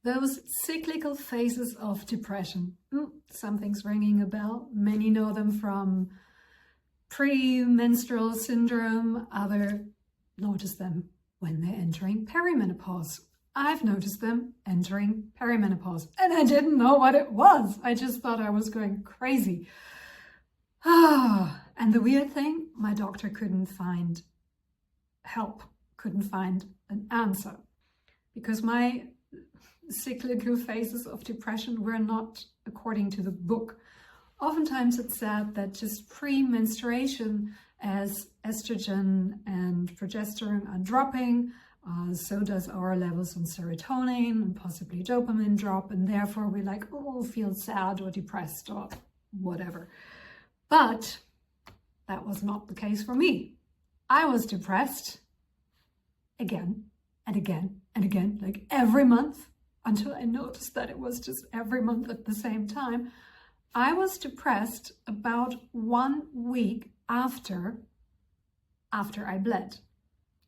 Those cyclical phases of depression. Something's ringing a bell. Many know them from premenstrual syndrome. Others notice them when they're entering perimenopause. I've noticed them entering perimenopause, and I didn't know what it was. I just thought I was going crazy. And the weird thing, my doctor couldn't find help, couldn't find an answer, because my cyclical phases of depression were not according to the book. Oftentimes it's said that just pre-menstruation, as estrogen and progesterone are dropping, so does our levels on serotonin and possibly dopamine drop, and therefore we like, oh, feel sad or depressed or whatever. But that was not the case for me. I was depressed again and again and again, like every month, until I noticed that it was just every month at the same time. I was depressed about 1 week after I bled.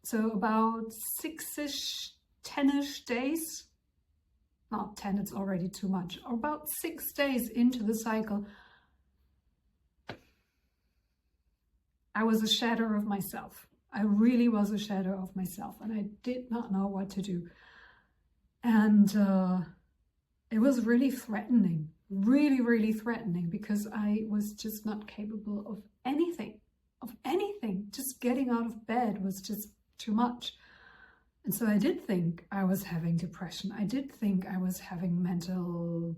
So about 6-ish, 10-ish days, not 10, it's already too much, or about 6 days into the cycle, I was a shadow of myself. I really was a shadow of myself, and I did not know what to do. And it was really threatening, really threatening, because I was just not capable of anything. Just getting out of bed was just too much. And so I did think I was having depression. I did think I was having mental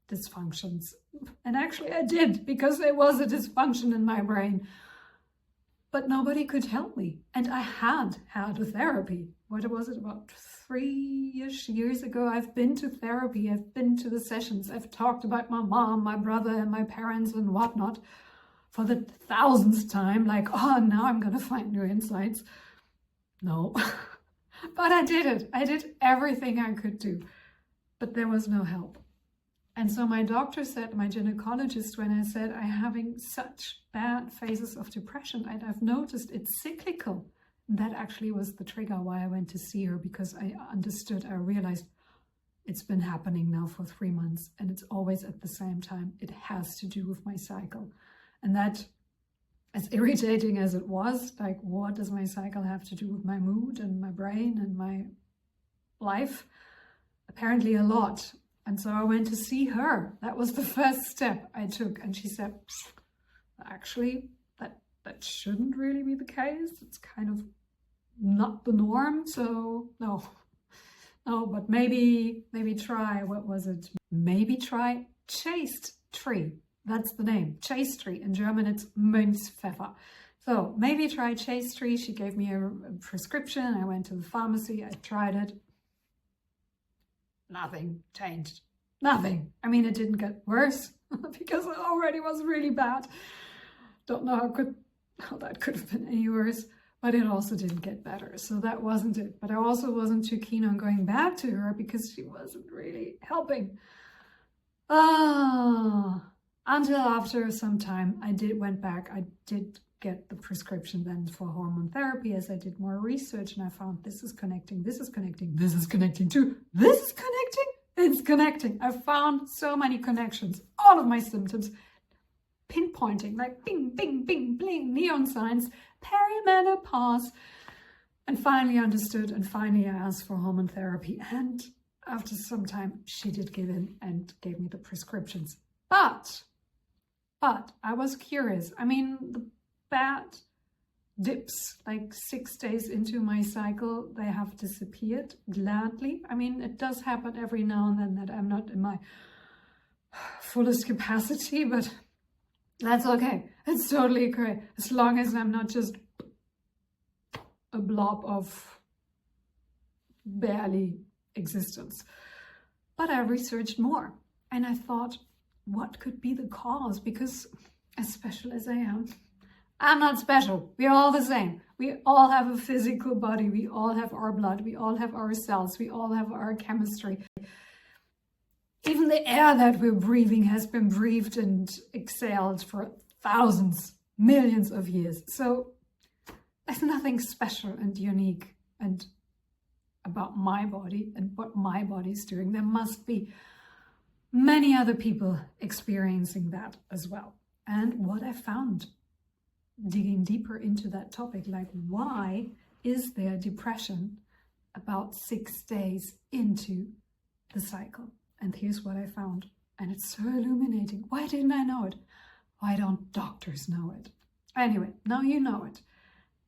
dysfunctions. And actually I did, because there was a dysfunction in my brain. But nobody could help me. And I had a therapy. What was it, about 3-ish years ago? I've been to therapy. I've been to the sessions. I've talked about my mom, my brother, and my parents and whatnot for the 1000th time. Like, oh, now I'm going to find new insights. No. But I did it. I did everything I could do. But there was no help. And so my doctor said, my gynecologist, when I said I'm having such bad phases of depression, and I've noticed it's cyclical. And that actually was the trigger why I went to see her, because I understood, I realized it's been happening now for 3 months, and it's always at the same time. It has to do with my cycle. And that, as irritating as it was, like, what does my cycle have to do with my mood and my brain and my life? Apparently a lot. And so I went to see her. That was the first step I took. And she said, actually, that shouldn't really be the case. It's kind of not the norm. So no, but maybe try, what was it? Maybe try chaste tree. That's the name, chaste tree. In German, it's Mönchspfeffer. So maybe try chaste tree. She gave me a prescription. I went to the pharmacy. I tried it. Nothing changed. Nothing. I mean, it didn't get worse because it already was really bad. Don't know how that could have been any worse, but it also didn't get better. So that wasn't it. But I also wasn't too keen on going back to her because she wasn't really helping. Until after some time, I went back. I did get the prescription then for hormone therapy as I did more research, and I found this is connecting, this is connecting, this is connecting too, this is connecting, it's connecting. I found so many connections, all of my symptoms, pinpointing, like bing, bing, bing, bling, neon signs, perimenopause, and finally understood, and finally I asked for hormone therapy, and after some time she did give in and gave me the prescriptions. But I was curious. I mean, the bad dips, like 6 days into my cycle, they have disappeared gladly. I mean, it does happen every now and then that I'm not in my fullest capacity, but that's okay. It's totally okay, as long as I'm not just a blob of barely existence. But I researched more, and I thought, what could be the cause? Because as special as I am, I'm not special. We're all the same. We all have a physical body. We all have our blood. We all have our cells. We all have our chemistry. Even the air that we're breathing has been breathed and exhaled for thousands, millions of years. So there's nothing special and unique and about my body and what my body's doing. There must be many other people experiencing that as well. And what I found, digging deeper into that topic, like why is there depression about 6 days into the cycle? And here's what I found. And it's so illuminating. Why didn't I know it? Why don't doctors know it? Anyway, now you know it.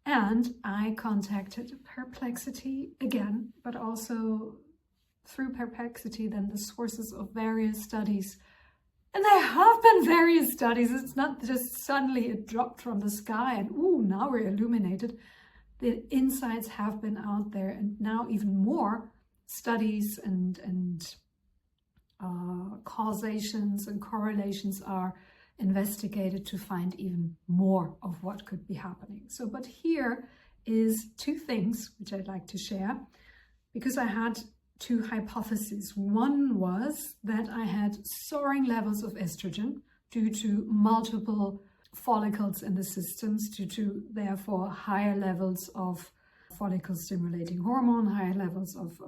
And I contacted Perplexity again, but also through Perplexity, then the sources of various studies. And there have been various studies. It's not just suddenly it dropped from the sky and, ooh, now we're illuminated. The insights have been out there, and now even more studies and causations and correlations are investigated to find even more of what could be happening. So, but here is 2 things which I'd like to share, because I had 2 hypotheses. One was that I had soaring levels of estrogen due to multiple follicles in the systems, due to therefore higher levels of follicle stimulating hormone, higher levels of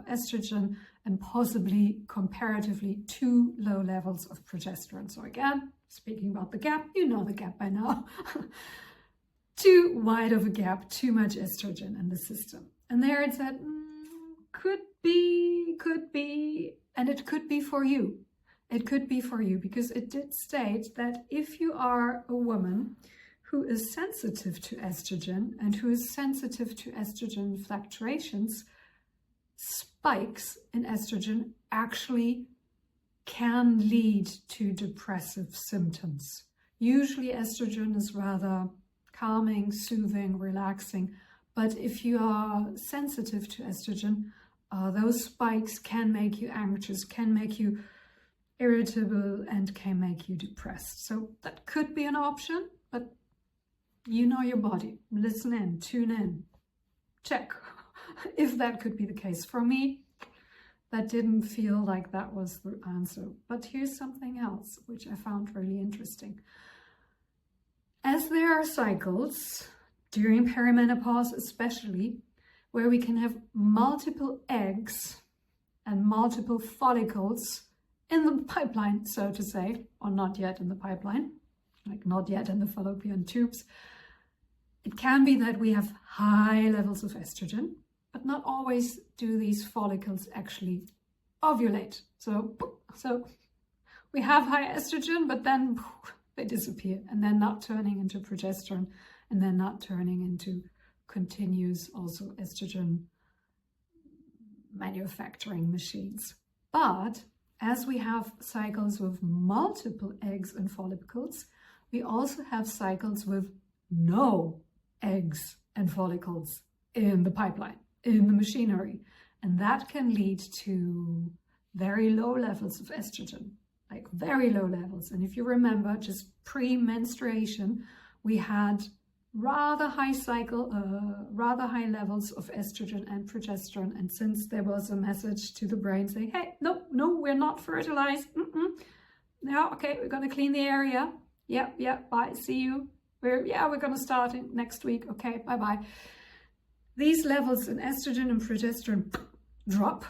estrogen, and possibly comparatively too low levels of progesterone. So again, speaking about the gap, you know the gap by now. Too wide of a gap, too much estrogen in the system. And there it said, could be, and it could be for you. It could be for you, because it did state that if you are a woman who is sensitive to estrogen and who is sensitive to estrogen fluctuations, spikes in estrogen actually can lead to depressive symptoms. Usually estrogen is rather calming, soothing, relaxing, but if you are sensitive to estrogen, those spikes can make you anxious, can make you irritable, and can make you depressed. So that could be an option, but you know your body. Listen in, tune in, check if that could be the case. For me, that didn't feel like that was the answer. But here's something else which I found really interesting. As there are cycles, during perimenopause especially, where we can have multiple eggs and multiple follicles in the pipeline, so to say, or not yet in the pipeline, like not yet in the fallopian tubes, it can be that we have high levels of estrogen, but not always do these follicles actually ovulate. So we have high estrogen, but then they disappear, and they're not turning into progesterone, and they're not turning into continuous also estrogen manufacturing machines. But as we have cycles with multiple eggs and follicles, we also have cycles with no eggs and follicles in the pipeline, in the machinery. And that can lead to very low levels of estrogen, like very low levels. And if you remember, just pre-menstruation, we had rather high levels of estrogen and progesterone. And since there was a message to the brain saying, hey, no, we're not fertilized. Yeah, okay, we're going to clean the area. Yeah, bye, see you. We're going to start next week. Okay, bye-bye. These levels in estrogen and progesterone drop,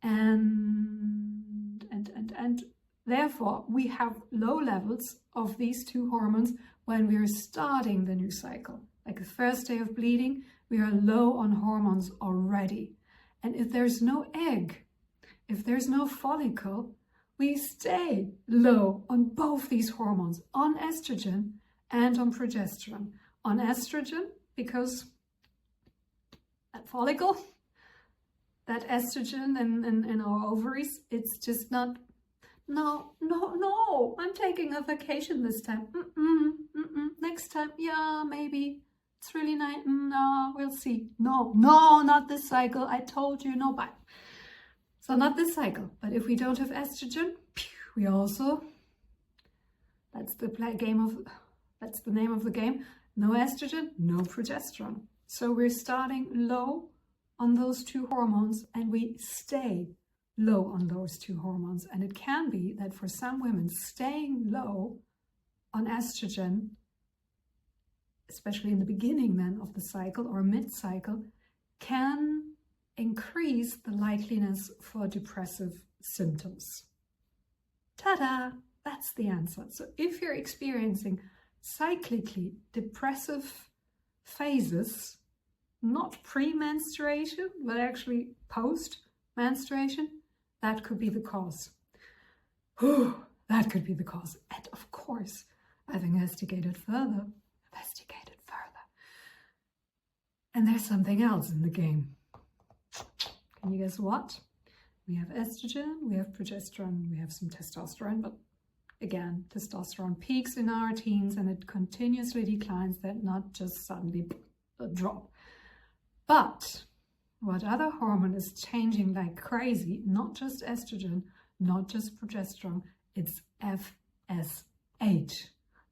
and therefore we have low levels of these 2 hormones when we're starting the new cycle. Like the first day of bleeding, we are low on hormones already. And if there's no egg, if there's no follicle, we stay low on both these hormones, on estrogen and on progesterone. On estrogen, because that follicle, that estrogen in our ovaries, it's just not, no, I'm taking a vacation this time. Next time, yeah, maybe. It's really nice. No, we'll see. No, not this cycle. I told you, no, bye. So not this cycle. But if we don't have estrogen, we also, that's the name of the game. No estrogen, no progesterone. So we're starting low on those 2 hormones, and we stay low on those 2 hormones. And it can be that for some women, staying low on estrogen, especially in the beginning then of the cycle or mid-cycle, can increase the likeliness for depressive symptoms. Ta-da! That's the answer. So if you're experiencing cyclically depressive phases, not pre-menstruation, but actually post-menstruation, that could be the cause. That could be the cause. And of course, I've investigated further. And there's something else in the game. Can you guess what? We have estrogen, we have progesterone, we have some testosterone, but again, testosterone peaks in our teens and it continuously declines, that not just suddenly a drop. But what other hormone is changing like crazy, not just estrogen, not just progesterone, it's FSH,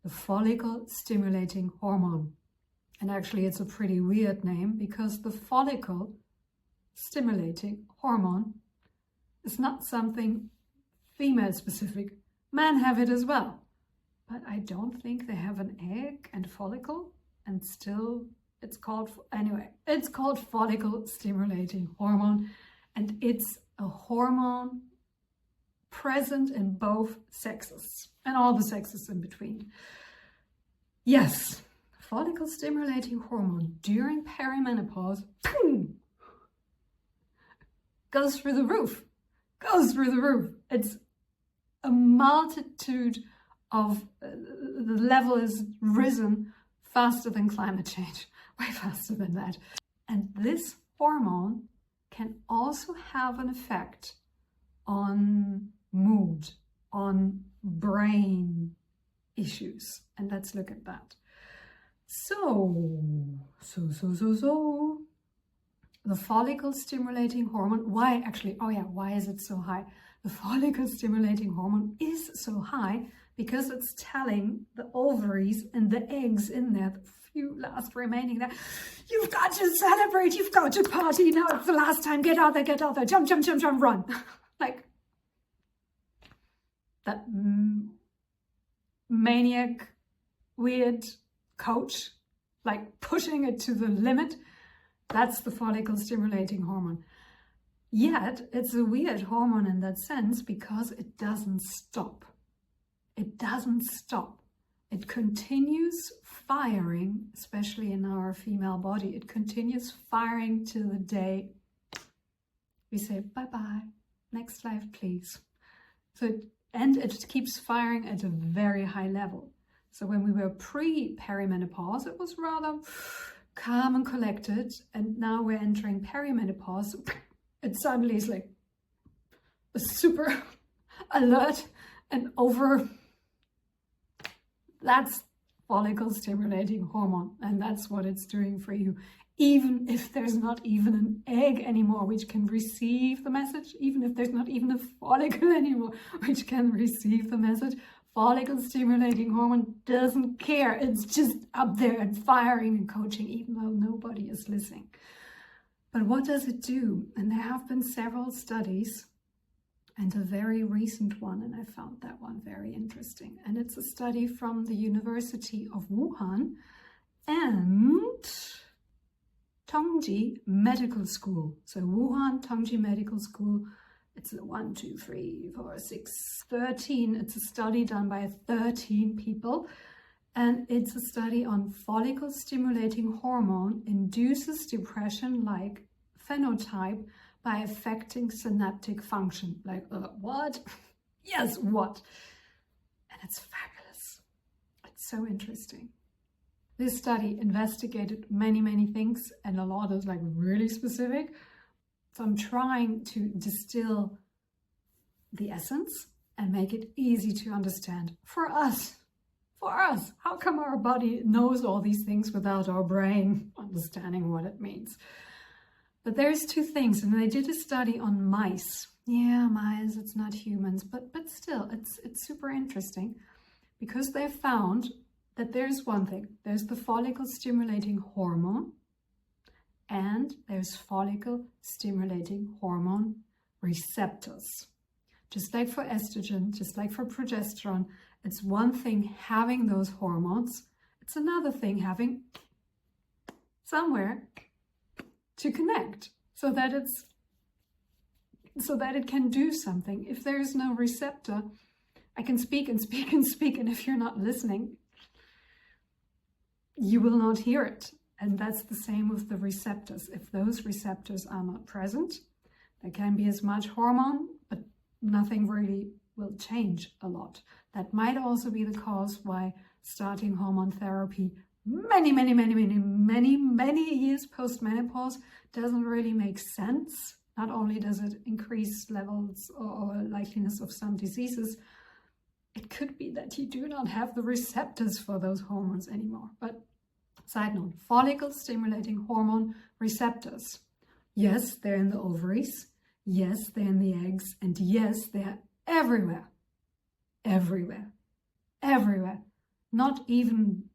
the follicle stimulating hormone. And actually it's a pretty weird name because the follicle stimulating hormone is not something female specific. Men have it as well, but I don't think they have an egg and follicle, and still it's called, anyway, it's called follicle stimulating hormone, and it's a hormone present in both sexes and all the sexes in between. Yes, follicle stimulating hormone during perimenopause goes through the roof. It's a multitude of, the level is risen faster than climate change, way faster than that. And this hormone can also have an effect on mood, on brain issues. And let's look at that. So, the follicle stimulating hormone, why is it so high? The follicle stimulating hormone is so high because it's telling the ovaries and the eggs in there, the few last remaining there, you've got to celebrate, you've got to party, now it's the last time, get out there, jump, run. Like that maniac, weird coach, like pushing it to the limit. That's the follicle stimulating hormone. Yet it's a weird hormone in that sense because it doesn't stop. It continues firing, especially in our female body. It continues firing till the day we say bye-bye, next life please. And it keeps firing at a very high level. So when we were pre-perimenopause, it was rather calm and collected, and now we're entering perimenopause. It suddenly is like a super alert and over. That's follicle stimulating hormone, and that's what it's doing for you. Even if there's not even an egg anymore which can receive the message, even if there's not even a follicle anymore which can receive the message, follicle stimulating hormone doesn't care. It's just up there and firing and coaching, even though nobody is listening. But what does it do? And there have been several studies, and a very recent one, and I found that one very interesting. And it's a study from the University of Wuhan and Tongji Medical School. So Wuhan Tongji Medical School, it's a 13. It's a study done by 13 people. And it's a study on follicle stimulating hormone induces depression-like phenotype by affecting synaptic function. Like, what? Yes, what? And it's fabulous. It's so interesting. This study investigated many things, and a lot is like really specific. So I'm trying to distill the essence and make it easy to understand for us. How come our body knows all these things without our brain understanding what it means? But there's two things, and they did a study on mice. Yeah, mice, it's not humans, but still, it's super interesting because they found that there's one thing. There's the follicle stimulating hormone, and there's follicle stimulating hormone receptors. Just like for estrogen, just like for progesterone, it's one thing having those hormones. It's another thing having somewhere to connect. so that it can do something. If there is no receptor, I can speak and speak and speak, and if you're not listening, you will not hear it. And that's the same with the receptors. If those receptors are not present, there can be as much hormone, but nothing really will change a lot. That might also be the cause why starting hormone therapy many years post-menopause doesn't really make sense. Not only does it increase levels or likeliness of some diseases, it could be that you do not have the receptors for those hormones anymore. But side note, follicle stimulating hormone receptors. Yes, they're in the ovaries. Yes, they're in the eggs. And yes, they're everywhere. Everywhere. Everywhere. Not even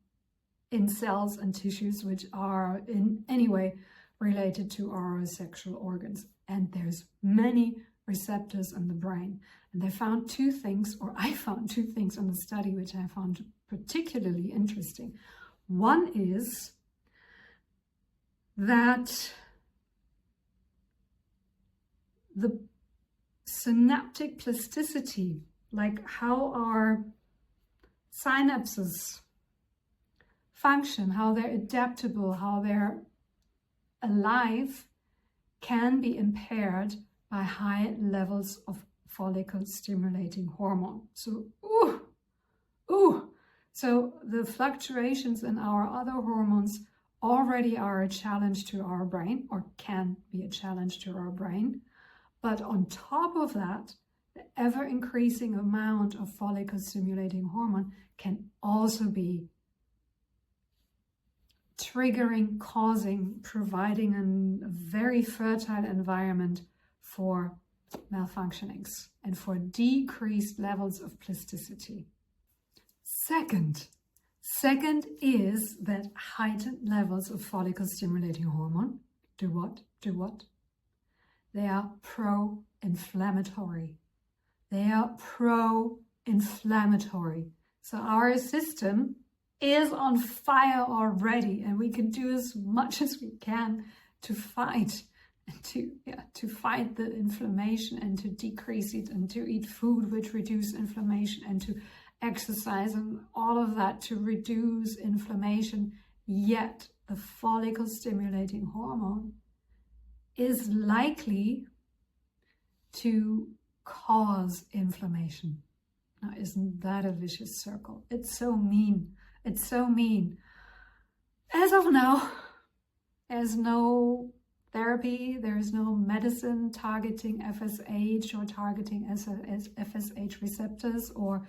in cells and tissues which are in any way related to our sexual organs. And there's many receptors in the brain. And they found two things, or I found two things in the study which I found particularly interesting. One is that the synaptic plasticity, like how our synapses function, how they're adaptable, how they're alive, can be impaired by high levels of follicle stimulating hormone. So, so the fluctuations in our other hormones already are a challenge to our brain, or can be a challenge to our brain. But on top of that, the ever-increasing amount of follicle stimulating hormone can also be triggering, causing, providing a very fertile environment for malfunctionings and for decreased levels of plasticity. Second is that heightened levels of follicle stimulating hormone do what? They are pro-inflammatory. They are pro-inflammatory. So our system is on fire already, and we can do as much as we can to fight and to fight the inflammation and to decrease it, and to eat food which reduce inflammation, and to exercise and all of that to reduce inflammation. Yet the follicle stimulating hormone is likely to cause inflammation. Now, isn't that a vicious circle? It's so mean. It's so mean. As of now, there's no therapy, there's no medicine targeting FSH or targeting FSH receptors or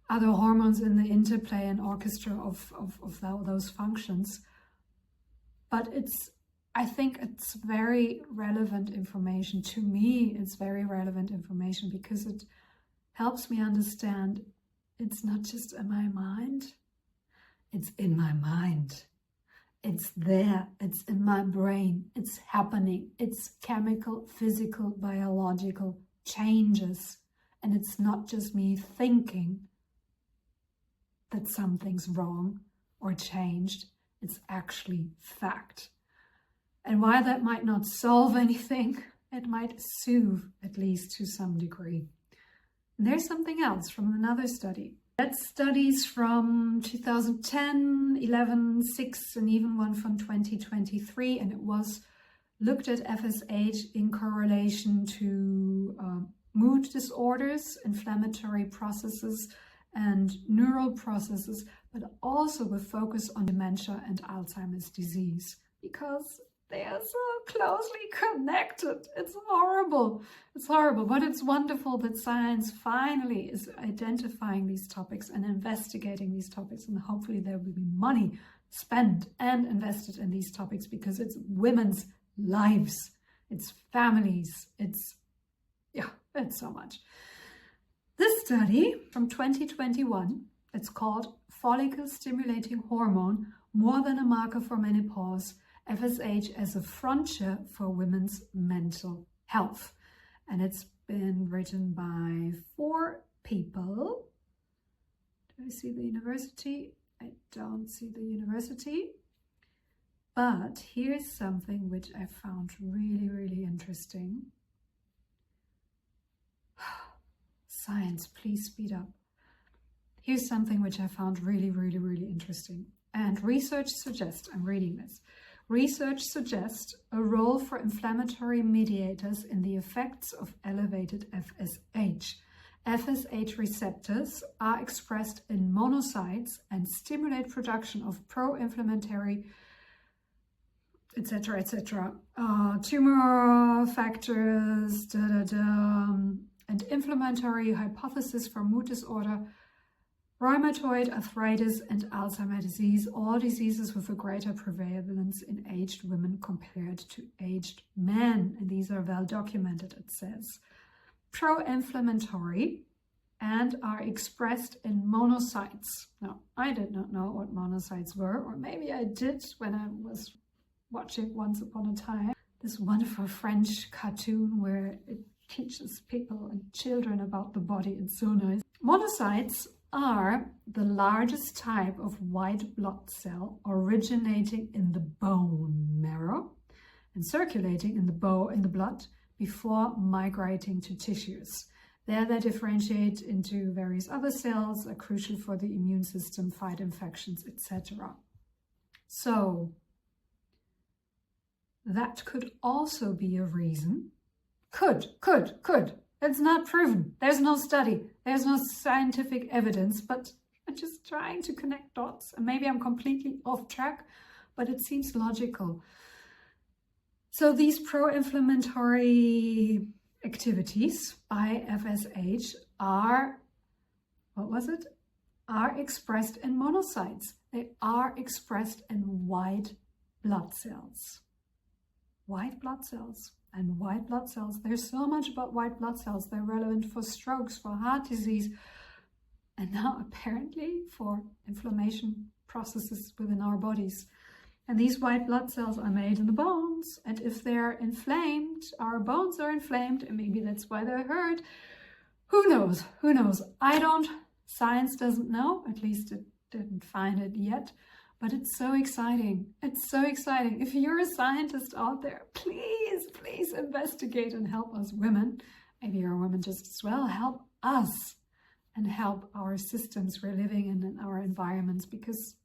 other hormones in the interplay and orchestra of those functions. But I think it's very relevant information. To me, it's very relevant information because it helps me understand it's not just in my mind, it's in my mind. It's there, it's in my brain, it's happening. It's chemical, physical, biological changes. And it's not just me thinking that something's wrong or changed. It's actually fact. And while that might not solve anything, it might soothe at least to some degree. And there's something else from another study. That's studies from 2010, 11, 6, and even one from 2023. And it was looked at FSH in correlation to mood disorders, inflammatory processes, and neural processes, but also with focus on dementia and Alzheimer's disease, because they are so closely connected. It's horrible. It's horrible, but it's wonderful that science finally is identifying these topics and investigating these topics, and hopefully there will be money spent and invested in these topics, because it's women's lives, it's families, it's so much. This study from 2021, it's called Follicle Stimulating Hormone, More Than a Marker for Menopause, FSH as a Frontier for Women's Mental Health. And it's been written by 4 people. Do I see the university? I don't see the university. But here's something which I found really, really interesting. Science, please speed up. Here's something which I found really, really, really interesting. And research suggests, I'm reading this, research suggests a role for inflammatory mediators in the effects of elevated FSH. FSH receptors are expressed in monocytes and stimulate production of pro-inflammatory, etc., etc., tumor factors, and inflammatory hypothesis for mood disorder, rheumatoid arthritis, and Alzheimer's disease, all diseases with a greater prevalence in aged women compared to aged men. And these are well documented, it says. Pro-inflammatory and are expressed in monocytes. Now, I did not know what monocytes were, or maybe I did when I was watching Once Upon a Time, this wonderful French cartoon where it teaches people and children about the body. It's so nice. Monocytes are the largest type of white blood cell originating in the bone marrow and circulating in the blood before migrating to tissues. There they differentiate into various other cells, are crucial for the immune system, fight infections, etc. So that could also be a reason. Could. It's not proven. There's no study. There's no scientific evidence, but I'm just trying to connect dots. And maybe I'm completely off track, but it seems logical. So these pro-inflammatory activities by FSH are, are expressed in monocytes. They are expressed in white blood cells. White blood cells. And white blood cells, there's so much about white blood cells. They're relevant for strokes, for heart disease, and now apparently for inflammation processes within our bodies. And these white blood cells are made in the bones. And if they're inflamed, our bones are inflamed, and maybe that's why they're hurt. Who knows? Who knows? Science doesn't know, at least it didn't find it yet. But it's so exciting. It's so exciting. If you're a scientist out there, please investigate and help us women. Maybe you're a woman just as well. Help us and help our systems we're living in and our environments, because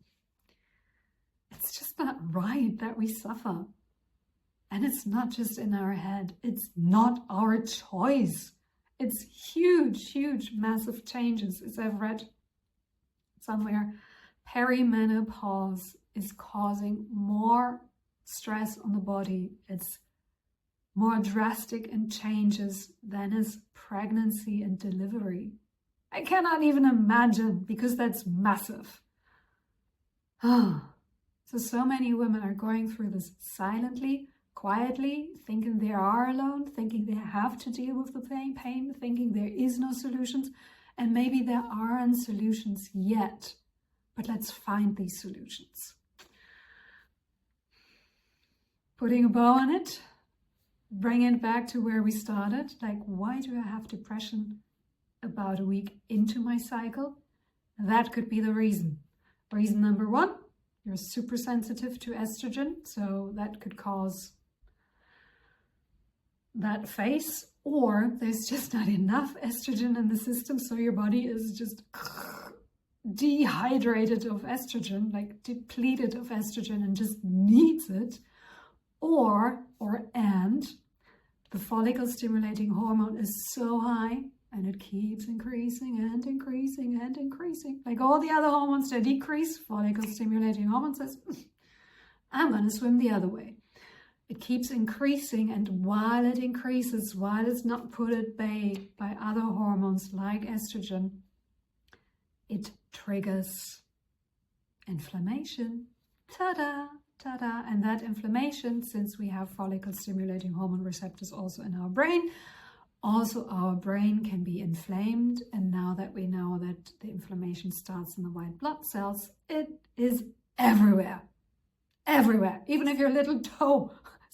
it's just not right that we suffer. And it's not just in our head. It's not our choice. It's huge, massive changes. As I've read somewhere, perimenopause is causing more stress on the body. It's more drastic in changes than is pregnancy and delivery. I cannot even imagine, because that's massive. So many women are going through this silently, quietly, thinking they are alone, thinking they have to deal with the pain, thinking there is no solutions, and maybe there aren't solutions yet. But let's find these solutions. Putting a bow on it, bring it back to where we started. Like, why do I have depression about a week into my cycle? That could be the reason. Reason number one, you're super sensitive to estrogen, so that could cause that phase. Or there's just not enough estrogen in the system, so your body is just dehydrated of estrogen, like depleted of estrogen, and just needs it. And the follicle stimulating hormone is so high, and it keeps increasing and increasing and increasing. Like all the other hormones, they decrease. Follicle stimulating hormone says, I'm going to swim the other way. It keeps increasing, and while it increases, while it's not put at bay by other hormones like estrogen, it triggers inflammation. Ta-da, ta-da. And that inflammation, since we have follicle stimulating hormone receptors also in our brain, also our brain can be inflamed. And now that we know that the inflammation starts in the white blood cells, it is everywhere. Everywhere. Even if your little toe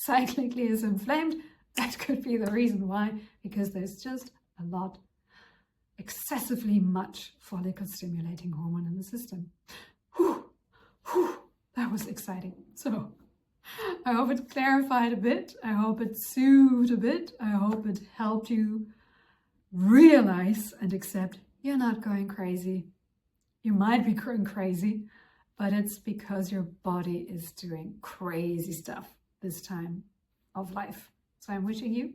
cyclically is inflamed, that could be the reason why, because there's just a lot, excessively much follicle stimulating hormone in the system. That was exciting. So I hope it clarified a bit. I hope it soothed a bit. I hope it helped you realize and accept you're not going crazy. You might be going crazy, but it's because your body is doing crazy stuff this time of life. So I'm wishing you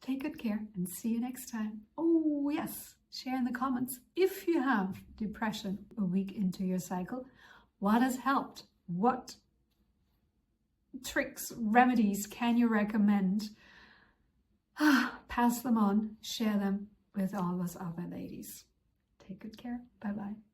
take good care and see you next time. Oh yes, share in the comments if you have depression a week into your cycle. What has helped? What tricks, remedies can you recommend? Pass them on, share them with all those other ladies. Take good care. Bye-bye.